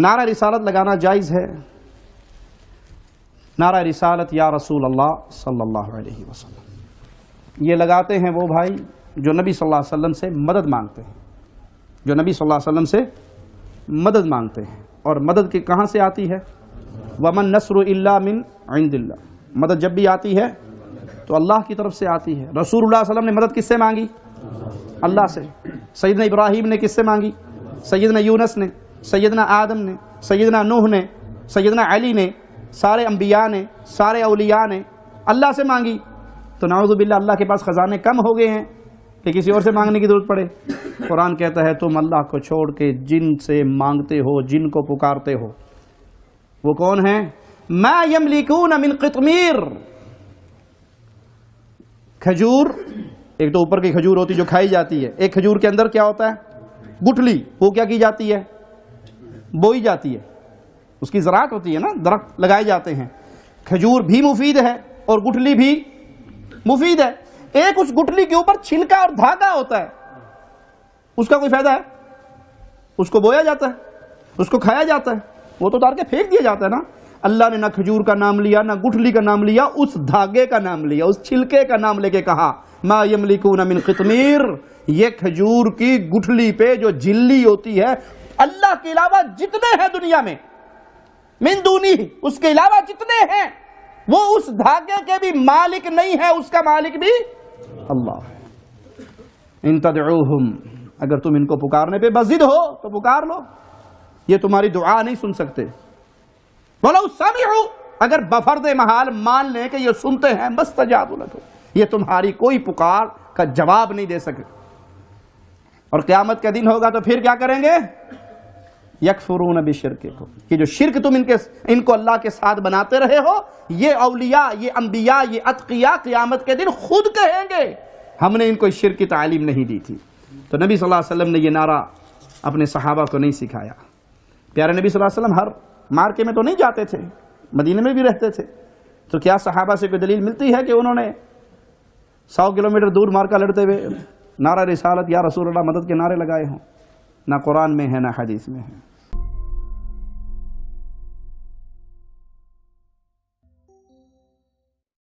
نعرہ رسالت لگانا جائز ہے. نعرہ رسالت یا رسول اللہ صلی اللہ علیہ وسلم یہ لگاتے ہیں وہ بھائی جو نبی صلی اللہ علیہ وسلم سے مدد مانگتے ہیں, جو نبی صلی اللہ علیہ وسلم سے مدد مانگتے ہیں. اور مدد کی کہاں سے آتی ہے؟ وَمَن نَصْرُ إِلَّا مِنْ عِنْدِ اللَّهِ. مدد جب بھی آتی ہے تو اللہ کی طرف سے آتی ہے. رسول اللہ صلی اللہ علیہ وسلم نے مدد کس سے مانگی؟ اللہ سے. سیدنا ابراہیم نے کس سے مانگی؟ سیدنا یونس نے, سیدنا آدم نے, سیدنا نوح نے, سیدنا علی نے, سارے انبیاء نے, سارے اولیاء نے اللہ سے مانگی. تو نعوذ باللہ اللہ کے پاس خزانے کم ہو گئے ہیں کہ کسی اور سے مانگنے کی ضرورت پڑے. قرآن کہتا ہے تم اللہ کو چھوڑ کے جن سے مانگتے ہو, جن کو پکارتے ہو, وہ کون ہیں؟ ما یملکون من قطمیر. کھجور, ایک تو اوپر کی کھجور ہوتی جو کھائی جاتی ہے, ایک کھجور کے اندر کیا ہوتا ہے؟ گٹھلی. وہ کیا کی جاتی ہے؟ بوئی جاتی ہے. اس کی زراعت ہوتی ہے نا, درخت لگائے جاتے ہیں. کھجور بھی مفید ہے اور گٹھلی بھی مفید ہے. ایک اس گٹھلی کے اوپر چھلکا اور دھاگا ہوتا ہے, اس کا کوئی فائدہ ہے؟ اس کو بویا جاتا ہے, اس کو کھایا جاتا ہے, وہ تو اتار کے پھینک دیا جاتا ہے نا. اللہ نے نہ کھجور کا نام لیا نہ گٹھلی کا نام لیا, اس دھاگے کا نام لیا, اس چھلکے کا نام لے کے کہا ما یملکون من قطمیر. یہ کھجور کی گٹھلی پہ جو جھلی ہوتی ہے, اللہ کے علاوہ جتنے ہیں دنیا میں, من دونی, اس کے علاوہ جتنے ہیں, وہ اس دھاگے کے بھی مالک نہیں ہے, اس کا مالک بھی اللہ ہے. ان تدعوہم, اگر تم ان کو پکارنے پہ بضد ہو تو پکار لو, یہ تمہاری دعا نہیں سن سکتے. وَلَوْ سَمِعُوا, اگر بفرض محال مان لیں کہ یہ سنتے ہیں, مَسْتَجَابُوا لَكُمْ, یہ تمہاری کوئی پکار کا جواب نہیں دے سکے. اور قیامت کا دن ہوگا تو پھر کیا کریں گے؟ یکفرون بشرککم, یہ جو شرک تم ان کو اللہ کے ساتھ بناتے رہے ہو, یہ اولیاء, یہ انبیاء, یہ اتقیاء قیامت کے دن خود کہیں گے ہم نے ان کو شرک کی تعلیم نہیں دی تھی. تو نبی صلی اللہ علیہ وسلم نے یہ نعرہ اپنے صحابہ کو نہیں سکھایا. پیارے نبی صلی اللہ علیہ وسلم ہر مارکے میں تو نہیں جاتے تھے, مدینے میں بھی رہتے تھے. تو کیا صحابہ سے کوئی دلیل ملتی ہے کہ انہوں نے 100 کلومیٹر دور مارکا لڑتے ہوئے نعرہ رسالت یا رسول اللہ مدد کے نعرے لگائے ہوں؟ نہ قرآن میں ہے نہ حدیث میں ہے.